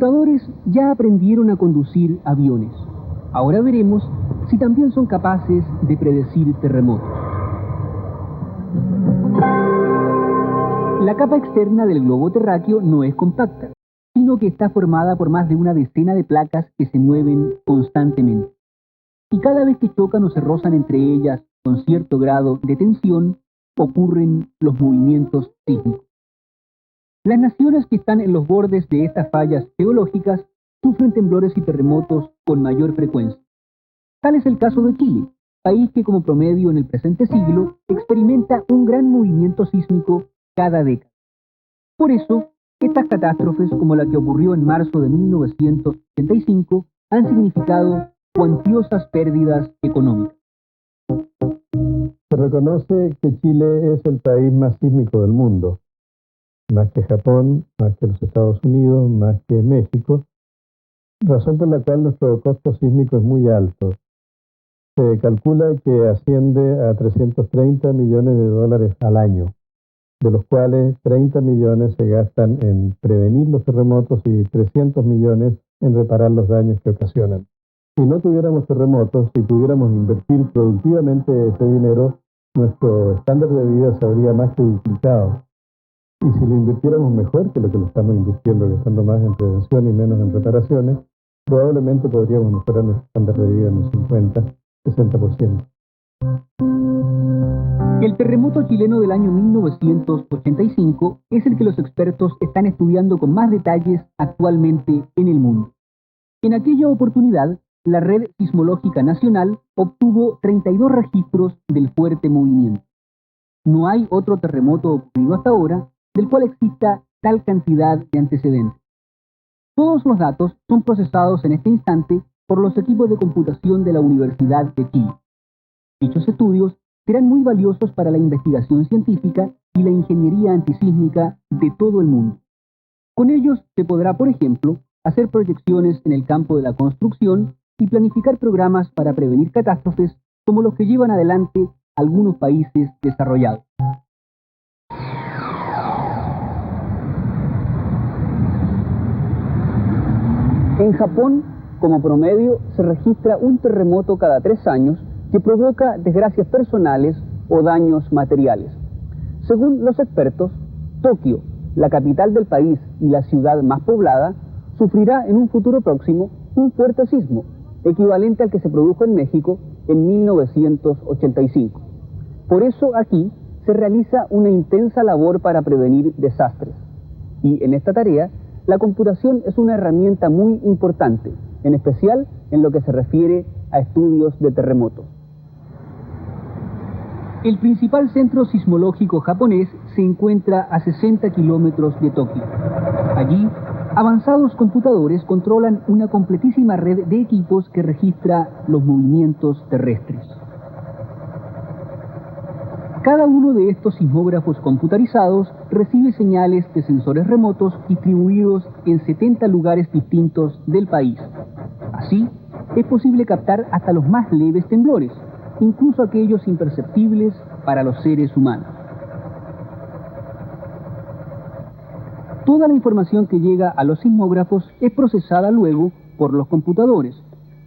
computadores ya aprendieron a conducir aviones. Ahora veremos si también son capaces de predecir terremotos. La capa externa del globo terráqueo no es compacta, sino que está formada por más de una decena de placas que se mueven constantemente. Y cada vez que chocan o se rozan entre ellas con cierto grado de tensión, ocurren los movimientos sísmicos. Las naciones que están en los bordes de estas fallas geológicas sufren temblores y terremotos con mayor frecuencia. Tal es el caso de Chile, país que como promedio en el presente siglo experimenta un gran movimiento sísmico cada década. Por eso, estas catástrofes, como la que ocurrió en marzo de 1985, han significado cuantiosas pérdidas económicas. Se reconoce que Chile es el país más sísmico del mundo, más que Japón, más que los Estados Unidos, más que México, razón por la cual nuestro costo sísmico es muy alto. Se calcula que asciende a 330 millones de dólares al año, de los cuales 30 millones se gastan en prevenir los terremotos y 300 millones en reparar los daños que ocasionan. Si no tuviéramos terremotos, si pudiéramos invertir productivamente ese dinero, nuestro estándar de vida se habría más que duplicado. Y si lo invirtiéramos mejor que lo estamos invirtiendo, gastando más en prevención y menos en reparaciones, probablemente podríamos mejorar nuestro estándar de vida en un 50-60%. El terremoto chileno del año 1985 es el que los expertos están estudiando con más detalles actualmente en el mundo. En aquella oportunidad, la Red Sismológica Nacional obtuvo 32 registros del fuerte movimiento. No hay otro terremoto ocurrido hasta ahora del cual exista tal cantidad de antecedentes. Todos los datos son procesados en este instante por los equipos de computación de la Universidad de Chile. Dichos estudios serán muy valiosos para la investigación científica y la ingeniería antisísmica de todo el mundo. Con ellos se podrá, por ejemplo, hacer proyecciones en el campo de la construcción y planificar programas para prevenir catástrofes como los que llevan adelante algunos países desarrollados. En Japón, como promedio, se registra un terremoto cada 3 años que provoca desgracias personales o daños materiales. Según los expertos, Tokio, la capital del país y la ciudad más poblada, sufrirá en un futuro próximo un fuerte sismo, equivalente al que se produjo en México en 1985. Por eso aquí se realiza una intensa labor para prevenir desastres. Y en esta tarea, la computación es una herramienta muy importante, en especial en lo que se refiere a estudios de terremotos. El principal centro sismológico japonés se encuentra a 60 kilómetros de Tokio. Allí, avanzados computadores controlan una completísima red de equipos que registra los movimientos terrestres. Cada uno de estos sismógrafos computarizados recibe señales de sensores remotos distribuidos en 70 lugares distintos del país. Así, es posible captar hasta los más leves temblores, incluso aquellos imperceptibles para los seres humanos. Toda la información que llega a los sismógrafos es procesada luego por los computadores,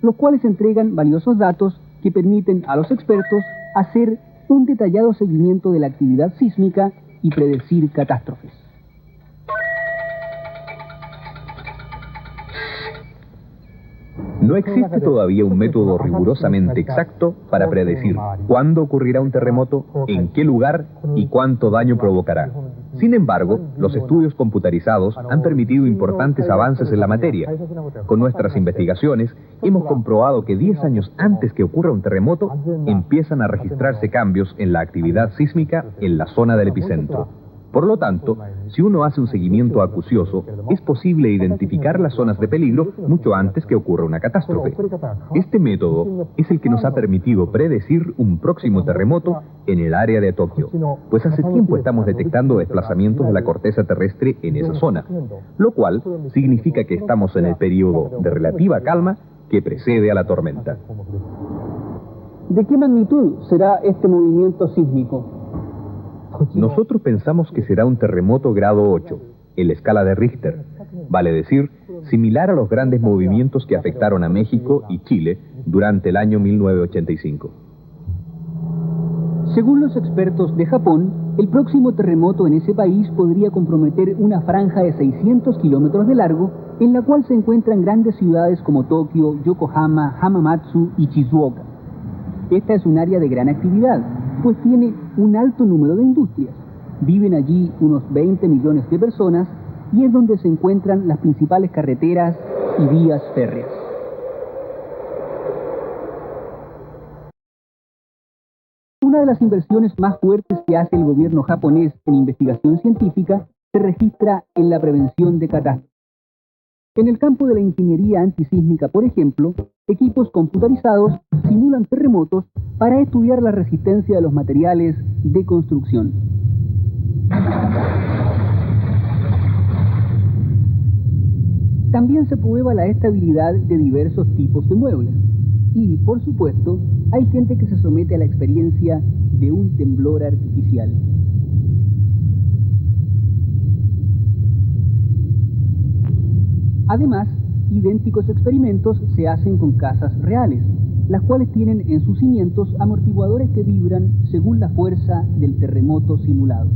los cuales entregan valiosos datos que permiten a los expertos hacer un detallado seguimiento de la actividad sísmica y predecir catástrofes. No existe todavía un método rigurosamente exacto para predecir cuándo ocurrirá un terremoto, en qué lugar y cuánto daño provocará. Sin embargo, los estudios computarizados han permitido importantes avances en la materia. Con nuestras investigaciones, hemos comprobado que 10 años antes que ocurra un terremoto, empiezan a registrarse cambios en la actividad sísmica en la zona del epicentro. Por lo tanto, si uno hace un seguimiento acucioso, es posible identificar las zonas de peligro mucho antes que ocurra una catástrofe. Este método es el que nos ha permitido predecir un próximo terremoto en el área de Tokio, pues hace tiempo estamos detectando desplazamientos de la corteza terrestre en esa zona, lo cual significa que estamos en el periodo de relativa calma que precede a la tormenta. ¿De qué magnitud será este movimiento sísmico? Nosotros pensamos que será un terremoto grado 8, en la escala de Richter, vale decir similar a los grandes movimientos que afectaron a México y Chile durante el año 1985. Según los expertos de Japón, el próximo terremoto en ese país podría comprometer una franja de 600 kilómetros de largo, en la cual se encuentran grandes ciudades como Tokio, Yokohama, Hamamatsu y Shizuoka. Esta es un área de gran actividad, pues tiene un alto número de industrias. Viven allí unos 20 millones de personas y es donde se encuentran las principales carreteras y vías férreas. Una de las inversiones más fuertes que hace el gobierno japonés en investigación científica se registra en la prevención de catástrofes. En el campo de la ingeniería antisísmica, por ejemplo, equipos computarizados simulan terremotos para estudiar la resistencia de los materiales de construcción. También se prueba la estabilidad de diversos tipos de muebles. Y, por supuesto, hay gente que se somete a la experiencia de un temblor artificial. Además, idénticos experimentos se hacen con casas reales, las cuales tienen en sus cimientos amortiguadores que vibran según la fuerza del terremoto simulado.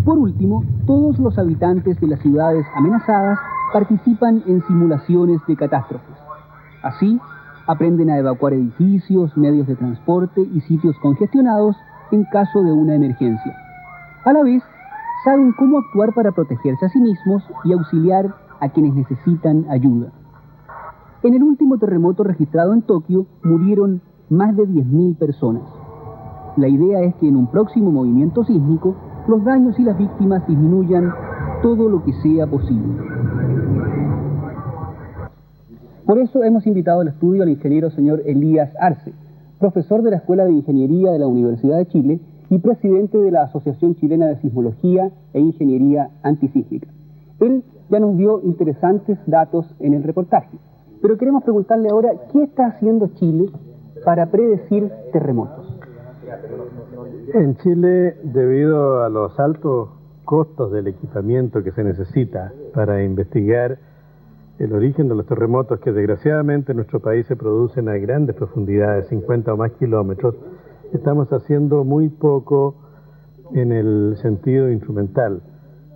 Por último, todos los habitantes de las ciudades amenazadas participan en simulaciones de catástrofes. Así, aprenden a evacuar edificios, medios de transporte y sitios congestionados en caso de una emergencia. A la vez, saben cómo actuar para protegerse a sí mismos y auxiliar a quienes necesitan ayuda. En el último terremoto registrado en Tokio, murieron más de 10.000 personas. La idea es que en un próximo movimiento sísmico, los daños y las víctimas disminuyan todo lo que sea posible. Por eso hemos invitado al estudio al ingeniero señor Elías Arce, profesor de la Escuela de Ingeniería de la Universidad de Chile y presidente de la Asociación Chilena de Sismología e Ingeniería Antisísmica. Él ya nos dio interesantes datos en el reportaje, pero queremos preguntarle ahora, ¿qué está haciendo Chile para predecir terremotos? En Chile, debido a los altos costos del equipamiento que se necesita para investigar el origen de los terremotos, que desgraciadamente en nuestro país se producen a grandes profundidades, 50 o más kilómetros, estamos haciendo muy poco en el sentido instrumental.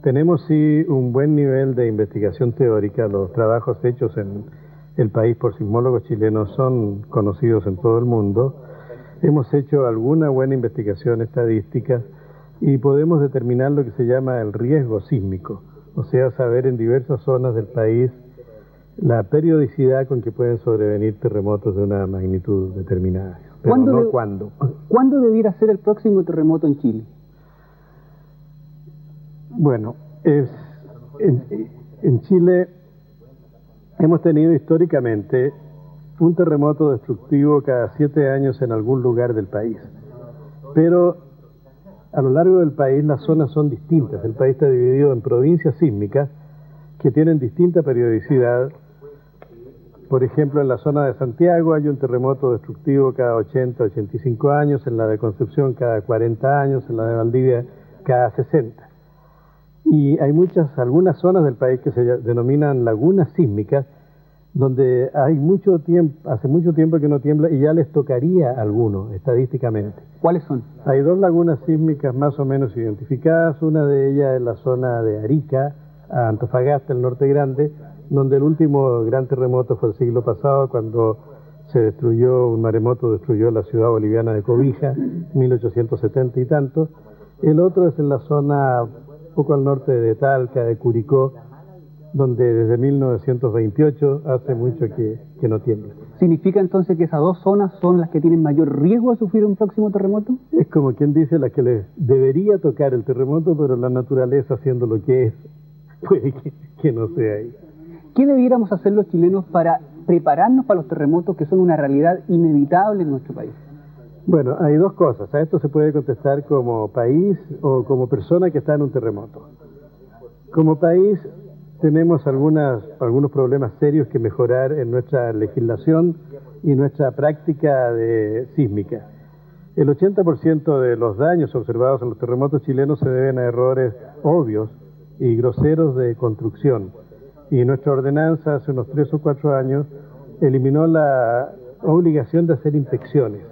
Tenemos sí un buen nivel de investigación teórica. Los trabajos hechos en el país por sismólogos chilenos son conocidos en todo el mundo. Hemos hecho alguna buena investigación estadística y podemos determinar lo que se llama el riesgo sísmico, o sea, saber en diversas zonas del país la periodicidad con que pueden sobrevenir terremotos de una magnitud determinada, pero no cuándo. ¿Cuándo debiera ser el próximo terremoto en Chile? Bueno, en Chile hemos tenido históricamente un terremoto destructivo cada 7 años en algún lugar del país. Pero a lo largo del país las zonas son distintas. El país está dividido en provincias sísmicas que tienen distinta periodicidad. Por ejemplo, en la zona de Santiago hay un terremoto destructivo cada 80, 85 años, en la de Concepción cada 40 años, en la de Valdivia cada 60. Y hay algunas zonas del país que se denominan lagunas sísmicas, donde hace mucho tiempo que no tiembla y ya les tocaría a algunos estadísticamente. ¿Cuáles son? Hay 2 lagunas sísmicas más o menos identificadas, una de ellas en la zona de Arica, a Antofagasta, el Norte Grande, donde el último gran terremoto fue el siglo pasado, cuando un maremoto destruyó la ciudad boliviana de Cobija, 1870 y tanto. El otro es en la zona un poco al norte de Talca, de Curicó, donde desde 1928 hace mucho que no tiembla. ¿Significa entonces que esas 2 zonas son las que tienen mayor riesgo de sufrir un próximo terremoto? Es como quien dice, la que les debería tocar el terremoto, pero la naturaleza, haciendo lo que es, puede que no sea ahí. ¿Qué debiéramos hacer los chilenos para prepararnos para los terremotos que son una realidad inevitable en nuestro país? Bueno, hay 2 cosas. A esto se puede contestar como país o como persona que está en un terremoto. Como país tenemos algunos problemas serios que mejorar en nuestra legislación y nuestra práctica sísmica. El 80% de los daños observados en los terremotos chilenos se deben a errores obvios y groseros de construcción. Y nuestra ordenanza hace unos 3 o 4 años eliminó la obligación de hacer inspecciones.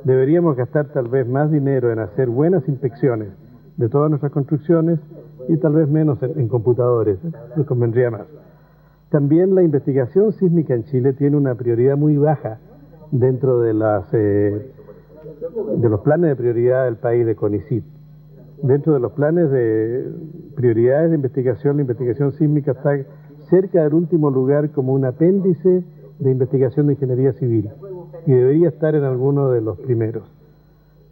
Deberíamos gastar tal vez más dinero en hacer buenas inspecciones de todas nuestras construcciones y tal vez menos en computadores, nos convendría más. También la investigación sísmica en Chile tiene una prioridad muy baja dentro de los planes de prioridad del país de CONICYT. Dentro de los planes de prioridades de investigación, la investigación sísmica está cerca del último lugar como un apéndice de investigación de ingeniería civil y debería estar en alguno de los primeros.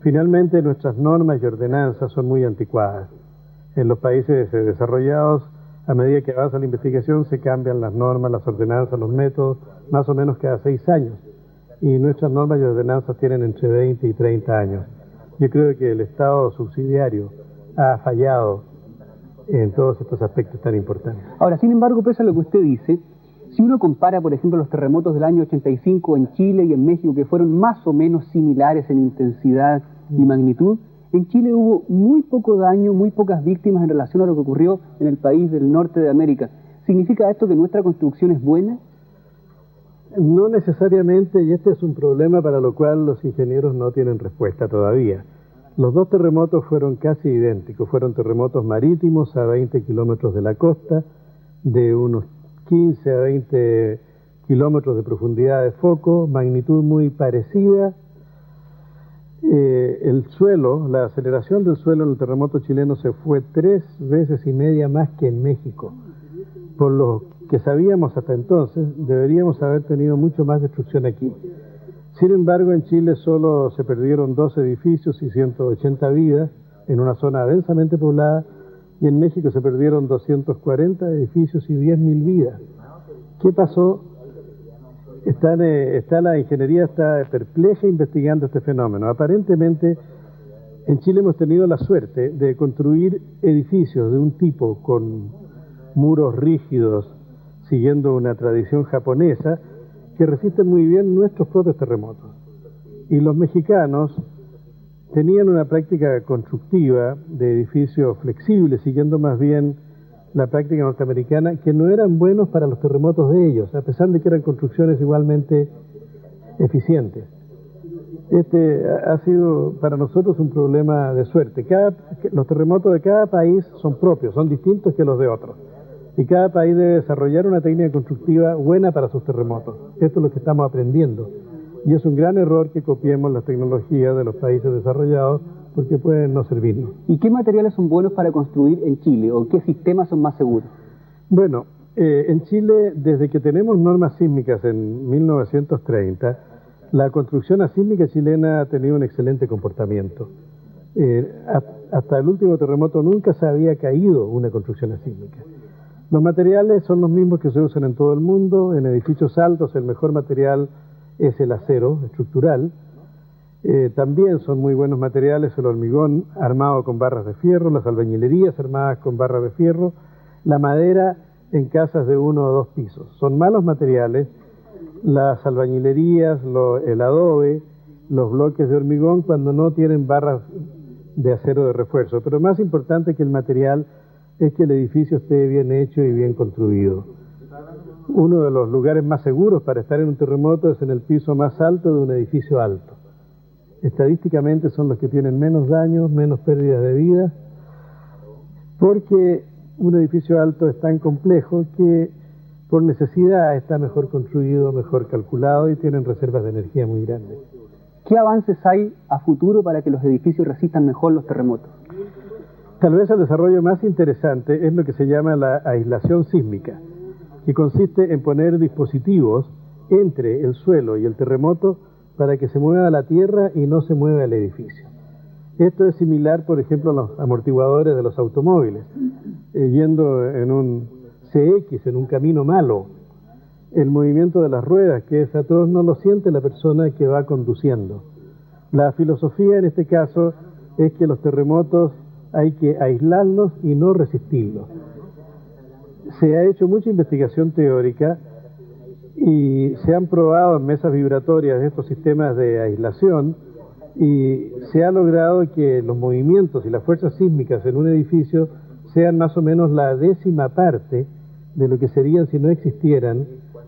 Finalmente, nuestras normas y ordenanzas son muy anticuadas. En los países desarrollados, a medida que avanza la investigación, se cambian las normas, las ordenanzas, los métodos, más o menos cada 6 años. Y nuestras normas y ordenanzas tienen entre 20 y 30 años. Yo creo que el Estado subsidiario ha fallado en todos estos aspectos tan importantes. Ahora, sin embargo, pese a lo que usted dice, si uno compara, por ejemplo, los terremotos del año 85 en Chile y en México, que fueron más o menos similares en intensidad y magnitud, en Chile hubo muy poco daño, muy pocas víctimas en relación a lo que ocurrió en el país del norte de América. ¿Significa esto que nuestra construcción es buena? No necesariamente, y este es un problema para lo cual los ingenieros no tienen respuesta todavía. Los 2 terremotos fueron casi idénticos, fueron terremotos marítimos a 20 kilómetros de la costa, de unos 15 a 20 kilómetros de profundidad de foco, magnitud muy parecida. El suelo, la aceleración del suelo en el terremoto chileno se fue 3 veces y media más que en México. Por lo que sabíamos hasta entonces, deberíamos haber tenido mucho más destrucción aquí. Sin embargo, en Chile solo se perdieron 2 edificios y 180 vidas en una zona densamente poblada, y en México se perdieron 240 edificios y 10.000 vidas. ¿Qué pasó? La ingeniería está perpleja investigando este fenómeno. Aparentemente, en Chile hemos tenido la suerte de construir edificios de un tipo con muros rígidos, siguiendo una tradición japonesa, que resisten muy bien nuestros propios terremotos. Y los mexicanos tenían una práctica constructiva de edificios flexibles, siguiendo más bien la práctica norteamericana, que no eran buenos para los terremotos de ellos, a pesar de que eran construcciones igualmente eficientes. Este ha sido para nosotros un problema de suerte. Los terremotos de cada país son propios, son distintos que los de otros. Y cada país debe desarrollar una técnica constructiva buena para sus terremotos. Esto es lo que estamos aprendiendo. Y es un gran error que copiemos las tecnologías de los países desarrollados, porque pueden no servirnos. ¿Y qué materiales son buenos para construir en Chile? ¿O qué sistemas son más seguros? Bueno, en Chile, desde que tenemos normas sísmicas en 1930, la construcción asísmica chilena ha tenido un excelente comportamiento. Hasta el último terremoto nunca se había caído una construcción asísmica. Los materiales son los mismos que se usan en todo el mundo. En edificios altos el mejor material es el acero estructural. También son muy buenos materiales el hormigón armado con barras de fierro, las albañilerías armadas con barras de fierro, la madera en casas de 1 o 2 pisos. Son malos materiales las albañilerías, el adobe, los bloques de hormigón cuando no tienen barras de acero de refuerzo. Pero más importante que el material es que el edificio esté bien hecho y bien construido. Uno de los lugares más seguros para estar en un terremoto es en el piso más alto de un edificio alto. Estadísticamente son los que tienen menos daños, menos pérdidas de vida, porque un edificio alto es tan complejo que por necesidad está mejor construido, mejor calculado y tienen reservas de energía muy grandes. ¿Qué avances hay a futuro para que los edificios resistan mejor los terremotos? Tal vez el desarrollo más interesante es lo que se llama la aislación sísmica, que consiste en poner dispositivos entre el suelo y el terremoto para que se mueva la tierra y no se mueva el edificio. Esto es similar, por ejemplo, a los amortiguadores de los automóviles. Yendo en un CX, en un camino malo, el movimiento de las ruedas, que es atroz, no lo siente la persona que va conduciendo. La filosofía en este caso es que los terremotos hay que aislarlos y no resistirlos. Se ha hecho mucha investigación teórica y se han probado en mesas vibratorias estos sistemas de aislación y se ha logrado que los movimientos y las fuerzas sísmicas en un edificio sean más o menos la 10ª parte de lo que serían si no existieran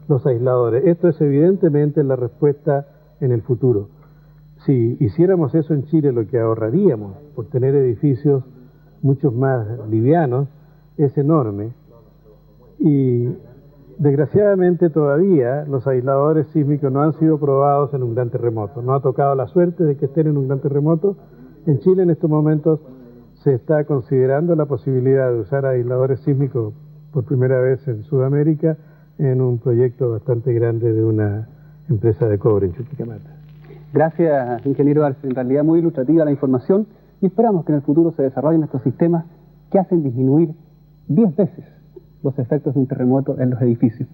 los aisladores. Esto es evidentemente la respuesta en el futuro. Si hiciéramos eso en Chile, lo que ahorraríamos por tener edificios mucho más livianos es enorme. Y desgraciadamente todavía los aisladores sísmicos no han sido probados en un gran terremoto. No ha tocado la suerte de que estén en un gran terremoto. En Chile en estos momentos se está considerando la posibilidad de usar aisladores sísmicos por primera vez en Sudamérica en un proyecto bastante grande de una empresa de cobre en Chuquicamata. Gracias, ingeniero Arce. En realidad muy ilustrativa la información y esperamos que en el futuro se desarrollen estos sistemas que hacen disminuir 10 veces los efectos de un terremoto en los edificios.